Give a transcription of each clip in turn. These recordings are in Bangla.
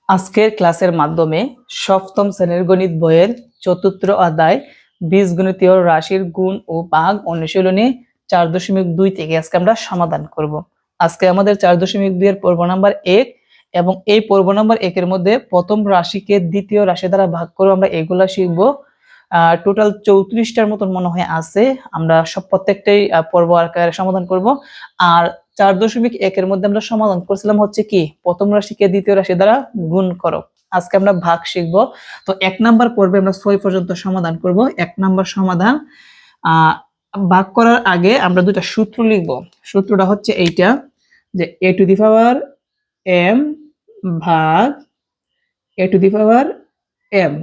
আজকের ক্লাসের মাধ্যমে সপ্তম শ্রেণীর গণিত বইয়ের চতুর্থ অধ্যায় বীজগণিতীয় রাশির গুণ ও ভাগ অনুশীলনী 4.2 থেকে আজকে আমরা সমাধান করব। আজকে আমাদের 4.2 এর পর্ব নাম্বার 1 এবং এই পর্ব নাম্বার 1 এর মধ্যে প্রথম রাশিকে দ্বিতীয় রাশি দ্বারা ভাগ করে আমরা এগুলা শিখব। টোটাল 34টার মতন মনে হয় আছে। আমরা সব প্রত্যেকটাই পর্ব আকারে সমাধান করব। আর 4.1 এর মধ্যে আমরা সমাধান করছিলাম হচ্ছে কি প্রথম রাশিকে দ্বিতীয় রাশি দ্বারা গুণ করো। আজকে আমরা ভাগ শিখবো। তো 1 নাম্বার পর্বে আমরা 6 পর্যন্ত সমাধান করব। 1 নাম্বার সমাধান ভাগ করার আগে আমরা দুটো সূত্র লিখব। সূত্রটা হচ্ছে এইটা যে a to the power m ভাগ a to the power m।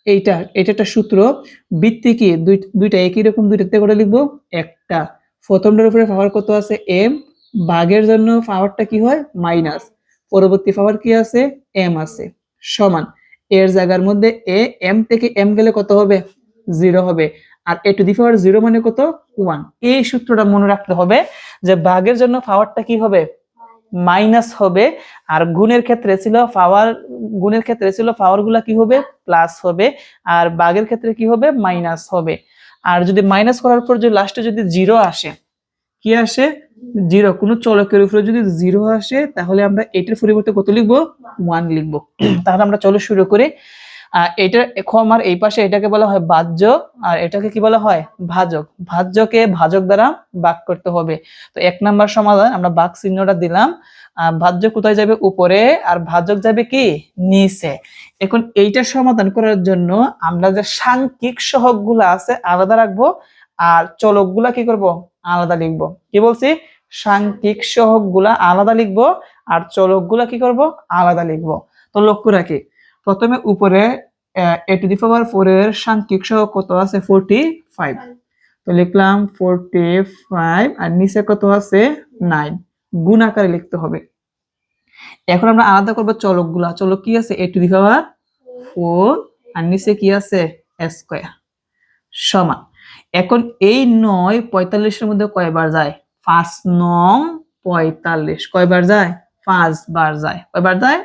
এটা একটা সূত্র। বৃত্তি কি দুইটা একই রকম, দুইটাতে করে লিখবো একটা। প্রথমটার উপরে পাওয়ার কত আছে m, ভাগের জন্য পাওয়ারটা কি হয় মাইনাস, পরবর্তী পাওয়ার কি আছে m আছে, সমান এর জায়গার মধ্যে a, m থেকে m গেলে কত হবে 0 হবে। আর a টু দি পাওয়ার 0 মানে কত 1। এই সূত্রটা মনে রাখতে হবে যে ভাগের জন্য পাওয়ারটা কি হবে মাইনাস হবে, আর গুণের ক্ষেত্রে ছিল পাওয়ার গুলা কি হবে প্লাস হবে, আর ভাগের ক্ষেত্রে কি হবে মাইনাস হবে। আর যদি মাইনাস করার পর যদি লাস্টে যদি 0 আসে, কি আসে 0, কোনো চলকের উপরে যদি 0 আসে তাহলে আমরা এটার পরিবর্তে কত লিখবো 1 লিখবো। তাহলে আমরা চলো শুরু করি। এটা আমার এই পাশে এটাকে বলা হয় ভাজ্য, আর এটাকে কি বলা হয় ভাজক। ভাজ্যকে ভাজক দ্বারা ভাগ করতে হবে। তো 1 নাম্বার সমাধান আমরা ভাগ চিহ্নটা দিলাম। ভাজ্য কোথায় যাবে উপরে, আর ভাজক যাবে কি নিচে। এখন এইটা সমাধান করার জন্য আমরা যে সাংখ্যিক সহগগুলো আছে আলাদা রাখবো, আর চলকগুলা কি করব আলাদা লিখবো। কি বলছি, সাংখ্যিক সহগগুলা আলাদা লিখবো আর চলকগুলা কি করব আলাদা লিখবো। তো লক্ষ্য রাখি, প্রথমে উপরে a টু দি পাওয়ার 4 এর সাংখ্যিক সহগ কত আছে 45, তো লিখলাম 45, আর নিচে কত আছে 9, গুণ আকারে লিখতে হবে। এখন আমরা আলাদা করব চলকগুলা। চলক কি আছে a টু দি পাওয়ার 4, আর নিচে কি আছে স্কয়ার, সমান। এখন এই 9 45 এর মধ্যে কয়বার যায় 5 9 45, কয়বার যায় 5 বার যায়। কয়বার যায়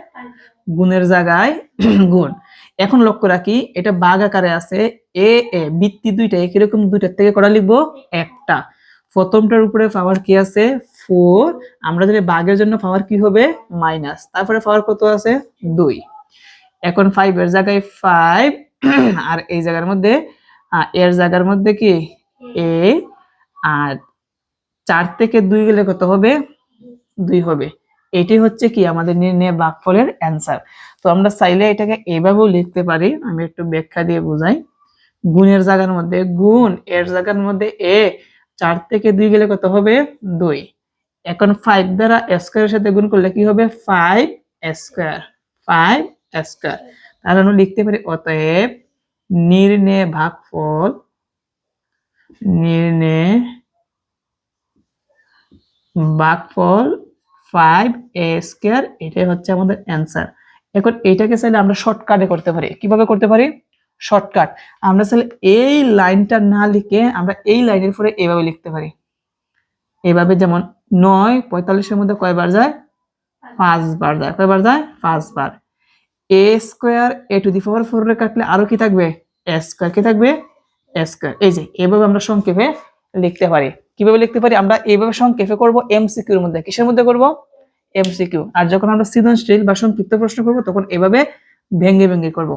গুণের জায়গায় গুণ। এখন লক্ষ্য রাখি এটা ভাগ আকারে আছে, এ এ বৃত্তি দুইটা একই রকম, দুইটার থেকে করা লিখবো একটা। প্রথমটার উপরে পাওয়ার কি আছে 4, আমরা যদি ভাগের জন্য পাওয়ার কি হবে মাইনাস, তারপরে পাওয়ার কত আছে 2। এখন 5 এর জায়গায় 5, আর এই জায়গার মধ্যে এর জায়গার মধ্যে কি এ, আর 4 থেকে 2 গেলে কত হবে 2 হবে। এটি হচ্ছে কি আমাদের নির্ণয় ভাগফলের অ্যান্সার। তো আমরা চাইলে এটাকে এইভাবেও লিখতে পারি, আমি একটু ব্যাখ্যা দিয়ে বোঝাই। গুণের জায়গার মধ্যে গুণ, এর জায়গার মধ্যে এ, 4 থেকে 2 গেলে কত হবে 2। এখন 5 দ্বারা স্কয়ারের সাথে গুণ করলে কি হবে 5 স্কয়ার, 5 স্কয়ার। তাহলে আমরা লিখতে পারি অতএব নির্ণয় ভাগফল, নির্ণয় ভাগফল 5a স্কয়ার, এটাই হচ্ছে আমাদের অ্যান্সার। এখন এটাকে চাইলে আমরা শর্টকাটে করতে পারি। কিভাবে করতে পারি শর্টকাট, আমরা চাইলে এই লাইনটা না লিখে আমরা এই লাইনের পরে এইভাবে লিখতে পারি। এইভাবে যেমন 9 45 এর মধ্যে কয়বার যায় 5 বার যায়। কয়বার যায় 5 বার। a square a to the power 4 রে কাটলে আরো কি থাকবে a স্কয়ার, কি থাকবে a স্কয়ার। এই যে এইভাবে আমরা সংক্ষেপে লিখতে পারি। কিভাবে লিখতে পারি আমরা এইভাবে সংক্ষেপে করব এমসিকিউ এর মধ্যে। কিসের মধ্যে করব এমসিকিউ। আর যখন আমরা সৃজনশীল বা সংক্ষিপ্ত প্রশ্ন করব তখন এভাবে ভেঙে ভেঙে করব।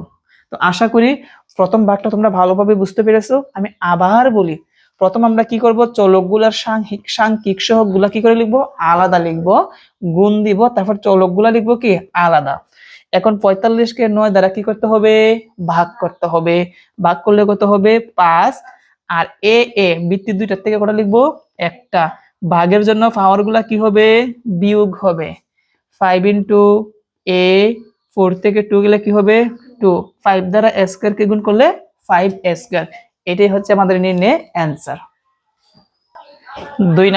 তো আশা করি প্রথম ভাগটা তোমরা ভালোভাবে বুঝতে পেরেছো। আমি আবার বলি, প্রথম আমরা কি করব চলকগুলার সাংখ্যিক সহগগুলা কি করে লিখবো আলাদা লিখবো, গুণ দিব, তারপর চলকগুলা লিখবো কি আলাদা। এখন 45 কে 9 দ্বারা কি করতে হবে ভাগ করতে হবে। ভাগ করলে কত হবে 5, আর এ এ বৃত্তি দুইটার থেকে কটা লিখবো একটা। ভাগের জন্য পাওয়ার গুলা কি হবে বিয়োগ হবে। 5 ইন্টু a, 4 থেকে 2 গেলে কি হবে 2, 5 দ্বারা স্কয়ার কে গুণ করলে 5 স্কয়ার। এটাই হচ্ছে আমাদের নির্ণয় অ্যান্সার। 2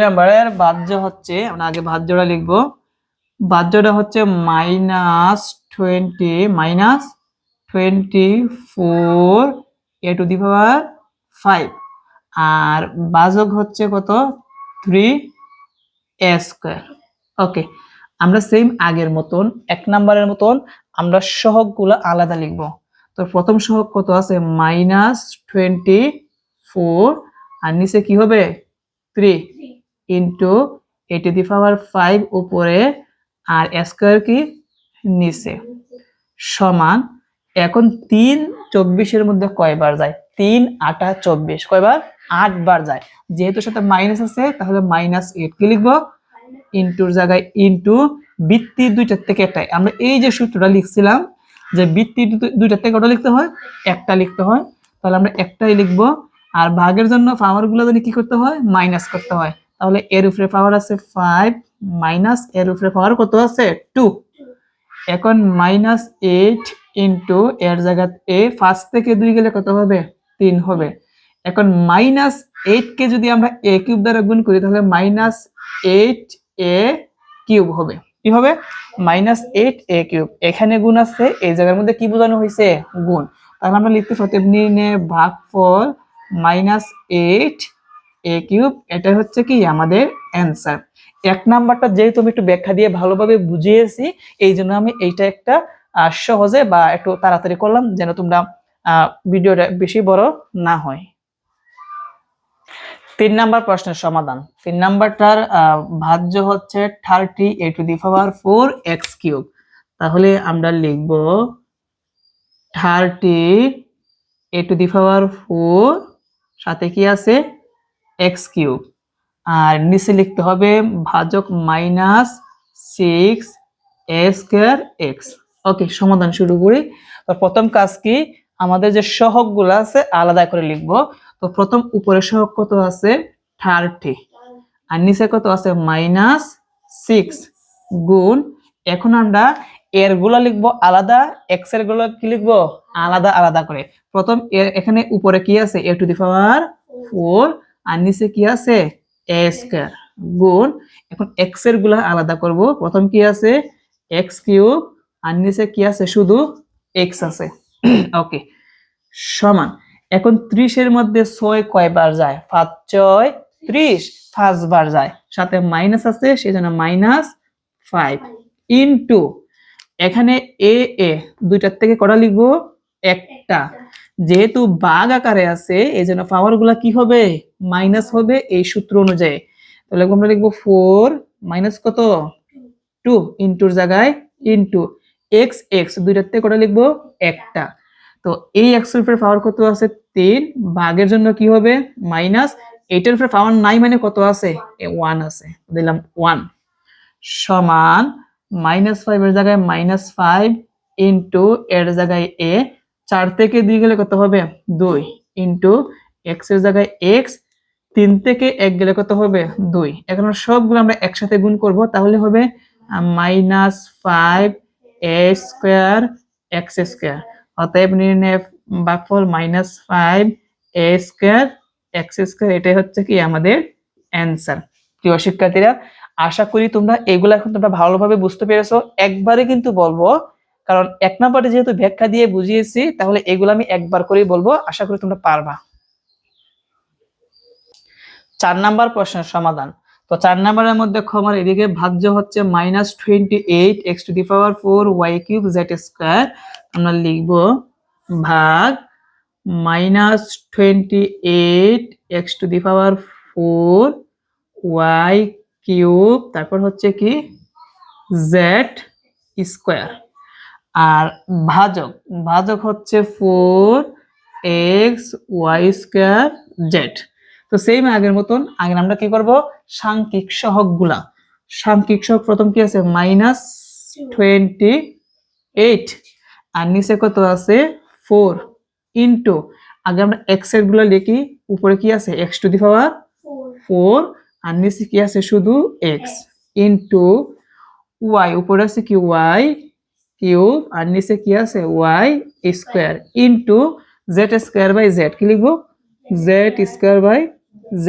নাম্বারের ভাজ্য হচ্ছে, আমরা আগে ভাজ্যটা লিখবো। ভাজ্যটা হচ্ছে -24 a টু দি পাওয়ার 5, আর ভাজক হচ্ছে কত 3a স্কয়ার। ওকে, আমরা সেম আগের মতন 1 নাম্বারের মতন আমরা সহগগুলো আলাদা লিখব। তো প্রথম সহগ কত আছে -24 আর নিচে কি হবে 3 ইনটু a টু দি পাওয়ার 5 উপরে আর স্কয়ার কি নিচে সমান। এখন 3 24 মধ্যে কয়বার যায়? 3 8 24 কয়বার? 8 বার যায়। যেহেতু সাথে মাইনাস আছে তাহলে -8 কি লিখবো? ইনটুর জায়গায় ইনটু বৃত্তি দুইটার থেকে একটাই। আমরা এই যে সূত্রটা লিখছিলাম যে বৃত্তি দুইটার থেকে কত লিখতে হয়? একটা লিখতে হয়। তাহলে আমরা একটাই লিখবো। আর ভাগের জন্য পাওয়ার গুলো জানি কি করতে হয়? মাইনাস করতে হয়। তাহলে এর উপরে পাওয়ার আছে 5 মাইনাস এর উপরে পাওয়ার কত আছে? 2। এখন -8 ইনটু এর জায়গায় এ 5 থেকে 2 গেলে কত হবে? 3 হবে। এখন -8 কে যদি আমরা a কিউব দ্বারা গুণ করি তাহলে -8a কিউব হবে। কি হবে? -8a cube. এখানে গুণ আছে, এই জায়গার মধ্যে কি বোঝানো হয়েছে? গুণ। তাহলে আমরা লিখতে পারি এমনি ভাগফল -8a কিউব। এটা হচ্ছে কি আমাদের অ্যান্সার। 1 নাম্বারটা যেহেতু আমি একটু ব্যাখ্যা দিয়ে ভালোভাবে বুঝিয়েছি, এই জন্য আমি এইটা একটা সহজে বা একটু তাড়াতাড়ি করলাম যেন তোমরা ভিডিওটা বেশি বড় না হয়। 3 নাম্বার প্রশ্নের সমাধান। 3 নাম্বারটার ভাজ্য হচ্ছে 30a two the power 4 x cube. তাহলে আমরা লিখব 30a টু দি পাওয়ার 4 সাথে কি আছে? x cube. আর নিচে লিখতে হবে ভাজক -6a স্কয়ার x। ওকে, সমাধান শুরু করি। তো প্রথম কাজ কি? আমাদের যে সহগগুলো আছে আলাদা করে লিখব। তো প্রথম উপরের সহগ কত আছে? 30 আর নিচে কত আছে? -6 গুণ। এখন আমরা এর গুলো লিখবো আলাদা, x এর গুলো কি লিখবো? আলাদা আলাদা করে। প্রথম এখানে উপরে কি আছে? a টু দি পাওয়ার 4 আর নিচে কি আছে? a স্কয়ার গুণ। এখন x এর গুলো আলাদা করব। প্রথম কি আছে? x কিউব আর নিচে কি আছে? শুধু x আছে। ওকে, সমান। এখন 30 এর মধ্যে 6 কয়বার যায়? 5 6 30 5 বার যায়। সাথে মাইনাস আছে সেজন্য -5 ইনটু এখানে এ দুইটার থেকে কটা লিখবো? একটা। যেহেতু ভাগ আকারে আছে এজন্য পাওয়ার গুলা কি হবে? মাইনাস হবে এই সূত্র অনুযায়ী। তাহলে আমরা লিখবো 4 মাইনাস কত? 2 ইনটুর জায়গায় ইনটু x দুইটার থেকে কটা লিখবো? একটা। তো এই x এর উপরে পাওয়ার কত আছে? 3 ভাগের জন্য কি হবে? মাইনাস। এটার উপরে পাওয়ার নাই মানে কত আছে? 1 আছে। দিলাম 1 সমান -5 এর জায়গায় -5 ইনটু এর জায়গায় a 4 থেকে 2 গেলে কত হবে? 2 ইনটু x এর জায়গায় x 3 থেকে 1 গেলে কত হবে? 2। এখন সবগুলো আমরা একসাথে গুণ করব তাহলে হবে -5a স্কয়ার x স্কয়ার। অতএব নির্ণয় ভাগফল -5a স্কয়ার x স্কয়ার। এটাই হচ্ছে কি আমাদের অ্যান্সার। প্রিয় শিক্ষার্থীরা, আশা করি তোমরা এগুলা এখন তোমরা ভালোভাবে বুঝতে পেরেছো। একবারে কিন্তু বলবো, কারণ 1 নাম্বারে যেহেতু ব্যাখ্যা দিয়ে বুঝিয়েছি তাহলে এগুলো আমি একবার করেই বলবো। আশা করি তোমরা পারবা। 4 নাম্বার প্রশ্নের সমাধান। তো 4 নাম্বারের মধ্যে ক্ষমার এদিকে ভাজ্য হচ্ছে -28 x two the power 4 y cube z square. আমরা লিখব ভাগ -28 x two the power 4 y cube তারপর হচ্ছে কি z স্কয়ার। আর ভাজক হচ্ছে 4x y স্কয়ার z। তো সেম আগের মতন আগে আমরা কি করব? সাংখ্যিক সহগগুলা। সাংখ্যিক সহগ প্রথম কি আছে? -28 আর নিচে কত আছে? 4 ইনটু আগে আমরা x এর গুলা লিখি। উপরে কি আছে? x টু দি পাওয়ার 4 আর নিচে কি আছে? শুধু x ইনটু y। উপরে আছে কি? y কিউব আর নিচে কি আছে? y square into z square by z। কি লিখবো? z square by z।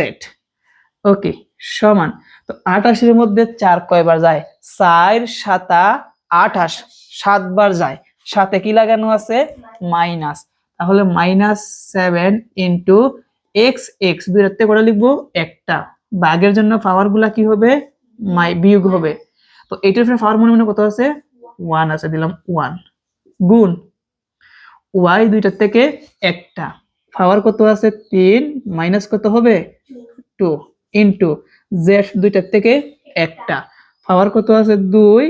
Okay, সমান। তো 28 এর মধ্যে 4 কয়বার যায়? 4 7 28 7 বার যায়। সাথে কি লাগানো আছে? মাইনাস। তাহলে -7 ইনটু x দুইটাতে করে লিখবো একটা। ভাগের জন্য পাওয়ার গুলা কি হবে? বিয়োগ হবে। তো তো এইটার উপরে পাওয়ার মনে মনে কত আছে 1 আছে, দিলাম 1 গুণ y দুইটার থেকে একটা পাওয়ার কত আছে 3 মাইনাস কত হবে 2 ইনটু z দুইটার থেকে একটা পাওয়ার কত আছে 2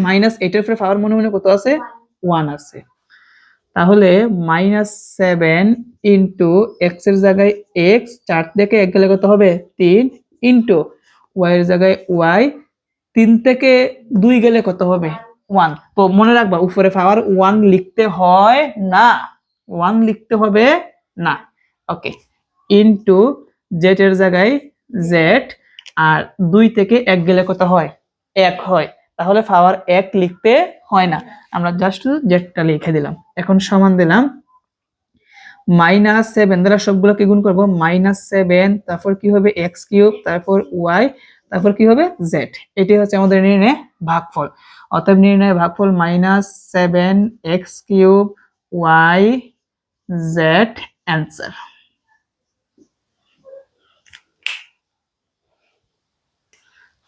মাইনাস এটার উপরে পাওয়ার মনে মনে কত আছে 1 আছে। তাহলে -7 ইনটু x এর জায়গায় x 4 থেকে 1 গেলে কত হবে 3 ইনটু y এর জায়গায় y 3 থেকে 2 গেলে কত হবে 1। তো মনে রাখবা উপরে পাওয়ার 1 লিখতে হয় না, 1 লিখতে হবে না। ওকে, ইনটু z এর জায়গায় z, আর 2 থেকে 1 গেলে কত হয় 1 হয়, তাহলে পাওয়ার 1 লিখতে হয় না, আমরা জাস্ট জেডটা লিখে দিলাম। এখন সমান দিলাম -7 দ্বারা সবগুলোকে গুণ করব, -7 তারপর কি হবে x কিউব, তারপর y, তারপর কি হবে z। এটি হচ্ছে আমাদের নির্ণয় ভাগফল। অতএব নির্ণয় ভাগফল -7 x cube y z answer.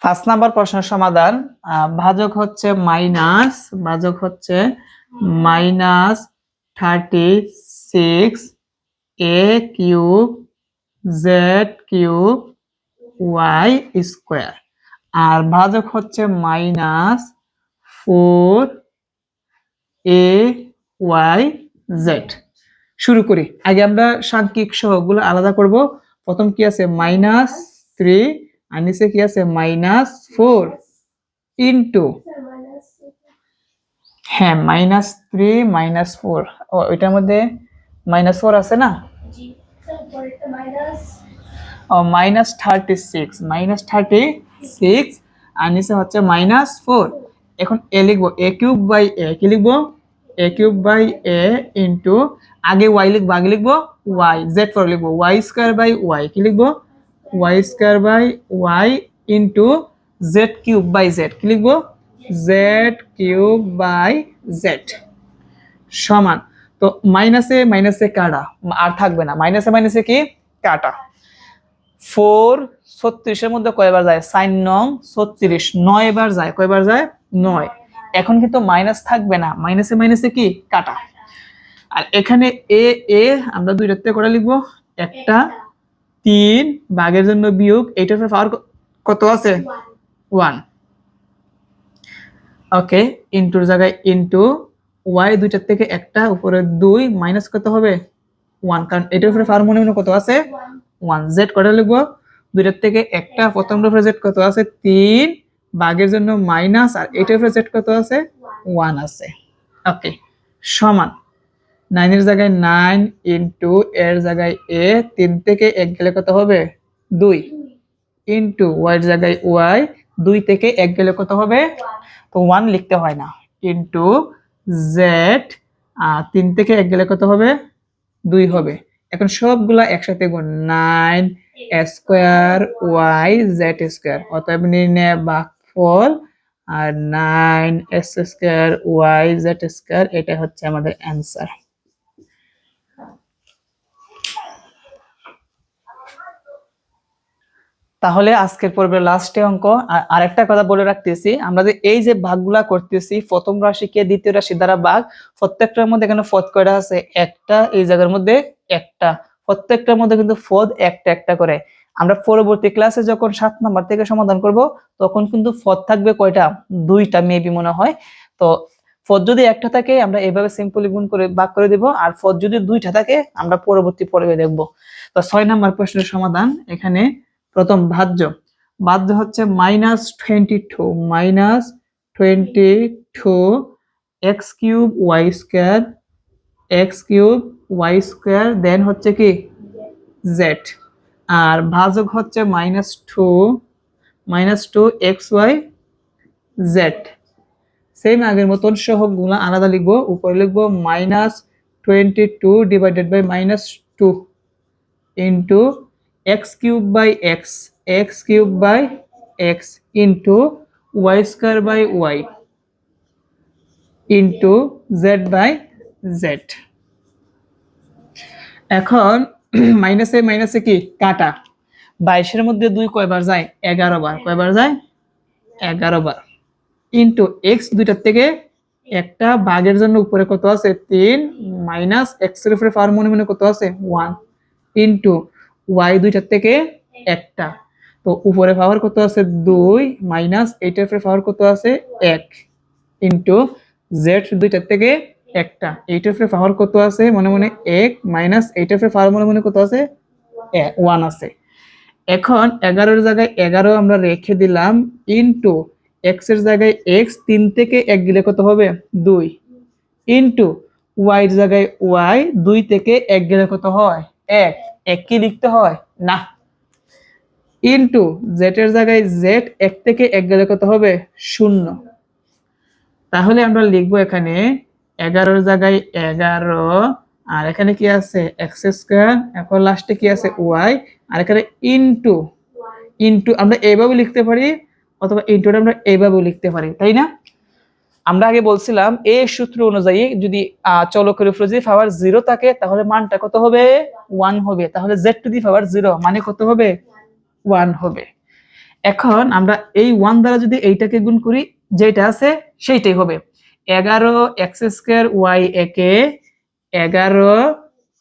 First number প্রশ্নের সমাধান। ভাজক হচ্ছে -36 a cube z cube y square, আর ভাজক হচ্ছে -4 a y z। শুরু করি। আগে আমরা সাংখ্যিক সহগগুলো আলাদা করব। প্রথম কি আছে -3 আর নিচে কি আছে -4 ইনটু, হ্যাঁ -3 -4, ও এটার মধ্যে -4 আছে না, ও -36 আর নিচে হচ্ছে -4। এখন a লিখবো, a কিউব বাই a, কি লিখবো a cube by a into, আগে y লিখবো, আগে লিখবো y, z পরে লিখবো y স্কয়ার বাই y, কি লিখবো y square by y into z cube by z, কি লিখবো z কিউব বাই z সমান। তো মাইনাসে মাইনাসে কাটা, আর থাকবে না, মাইনাসে মাইনাসে কি কাটা। 4 36 এর মধ্যে কয়বার যায়, sin নং 36 9 বার যায়, কয়বার যায় 9। এখন কিন্তু মাইনাস থাকবে না, মাইনাসে মাইনাসে কি কাটা। আর এখানে a আমরা দুইটাতে করে লিখবো, একটা 3 ভাগের জন্য বিয়োগ, এইটার পাওয়ার কত আছে 1। ওকে, ইনটুর জায়গায় ইনটু y দুইটার থেকে একটা উপরে 2 মাইনাস কত হবে 1, কারণ এটার উপরে পাওয়ার মনে মনে কত আছে 1। z কত লিখবো, দুইটার থেকে একটা, প্রথম উপরে z কত আছে 3 ভাগের জন্য মাইনাস, আর এটার উপরে z কত আছে 1 আছে। ওকে, সমান 9 এর জায়গায় 9 ইনটু এর জায়গায় a, 3 থেকে 1 গেলে কত হবে 2 ইনটু y এর জায়গায় y, 2 থেকে 1 গেলে কত হবে, তো 1 লিখতে হয় না, ইনটু z, 3 থেকে 1 গেলে কত হবে 2 হবে। এখন সবগুলা একসাথে গুণ, 9 স্কয়ার y z স্কয়ার, অতএব নির্ণয় ভাগফল আর 9 x square y z square, এটা হচ্ছে আমাদের অ্যানসার। তাহলে আজকের পর্বের লাস্টে অঙ্ক। আরেকটা কথা বলে রাখতেছি, আমরা যে এই যে ভাগগুলা করতেছি, প্রথম রাশিকে দ্বিতীয় রাশি দ্বারা ভাগ, প্রত্যেকটার মধ্যে এখানে পদ কয়টা আছে একটা, এই জায়গার মধ্যে একটা, প্রত্যেকটার মধ্যে কিন্তু পদ একটা একটা করে। আমরা পরবর্তী ক্লাসে যখন 7 নাম্বার থেকে সমাধান করব, তখন কিন্তু পদ থাকবে কয়টা, 2টা মেবি মনে হয়। তো পদ যদি একটা থাকে আমরা এভাবে সিম্পলি গুণ করে ভাগ করে দেব, আর পদ যদি 2টা থাকে আমরা পরবর্তী পর্বে দেখব। তো 6 নাম্বার প্রশ্নের সমাধান। এখানে প্রথম ভাজ্য হচ্ছে -22 x কিউব y স্কয়ার দেন হচ্ছে কি z, আর ভাজক হচ্ছে -2 xy z। সেম আগের মতন সহগগুলো আলাদা লিখবো, উপরে লিখবো -22 divided by -2 into x cube by x cube by x into y square by y into z by z। এখন মাইনাসে মাইনাসে কি কাটা, 22 এর মধ্যে 2 কয়বার যায় 11 বার, কয়বার যায় 11 বার। ইন্টু এক্স দুইটার থেকে একটা, ভাগের জন্য উপরে কত আছে 3 মাইনাস এক্স এর উপরে পাওয়ার মনে মনে কত আছে 1 ইন্টু ওয়াই দুইটার থেকে একটা, তো উপরে পাওয়ার কত আছে 2 মাইনাস এইটার উপরে পাওয়ার কত আছে 1 ইন্টু জেড দুইটার থেকে একটা, এইটার উপরে পাওয়ার কত আছে মনে মনে 1 মাইনাস এইটার উপরে পাওয়ার মনে মনে কত আছে 1 আছে। এখন 11 এর জায়গায় 11 আমরা রেখে দিলাম ইন্টু এক্স এর জায়গায় এক্স 3 থেকে 1 গেলে কত হবে 2 ইন্টু ওয়াই এর জায়গায় ওয়াই 2 থেকে 1 গেলে কত হয় 1, 1 কি লিখতে হয় না, ইন্টু জেড এর জায়গায় জেড 1 থেকে 1 গেলে কত হবে 0। তাহলে আমরা লিখবো এখানে 11 এর জায়গায় 11 আর এখানে কি আছে এক্স স্কয়ার, এখন লাস্টে কি আছে ওয়াই আর এখানে ইন্টু ইন্টু আমরা এইভাবে লিখতে পারি অথবা ইন্টুটা আমরা এইভাবেও লিখতে পারি, তাই না? আমরা আগে বলছিলাম এই সূত্র অনুযায়ী যদি চলকের উপরে যদি পাওয়ার 0 থাকে তাহলে মানটা কত হবে 1 হবে, তাহলে z টু দি পাওয়ার 0 মানে কত হবে 1 হবে। এখন আমরা এই 1 দ্বারা যদি এইটাকে গুণ করি যেটা আছে সেইটাই হবে 11 এক্স স্কয়ার ওয়াই একে 11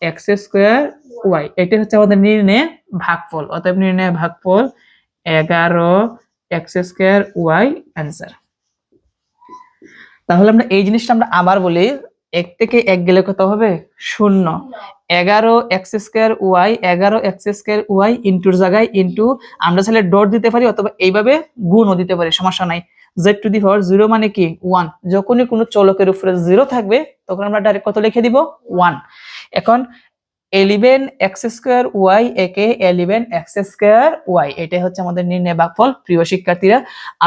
এক্স স্কয়ার ওয়াই, এটা হচ্ছে আমাদের নির্ণয় ভাগফল, অতএব নির্ণয় ভাগফল 11 এক্স স্কয়ার ওয়াই অ্যান্সার। তাহলে আমরা এই জিনিসটা আমরা আবার বলি 1 থেকে 1 গেলে কত হবে 0, 11 x square y 11 x square y ইন্টুর জায়গায় ইন্টু আমরা চাইলে ডট দিতে পারি অথবা এইভাবে গুণও দিতে পারি, সমস্যা নাই। z টু দি পাওয়ার 0 মানে কি 1, যখনই কোনো চলকের উপরে 0 থাকবে তখন আমরা ডাইরেক্ট কত লিখে দিব 1। এখন 11 এক্স স্কয়ার ওয়াই একে 11 এক্স স্কয়ার ওয়াই, এটাই হচ্ছে আমাদের নির্ণয় ভাগফল। প্রিয় শিক্ষার্থীরা,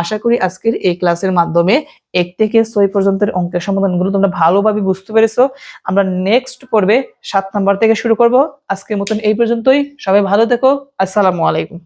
আশা করি আজকের এই ক্লাসের মাধ্যমে 1 থেকে 6 পর্যন্তের অঙ্কের সমাধানগুলো তোমরা ভালোভাবে বুঝতে পেরেছো। আমরা নেক্সট পর্বে 7 নাম্বার থেকে শুরু করব। আজকের মতন এই পর্যন্তই, সবাই ভালো থেকো, আসসালামু আলাইকুম।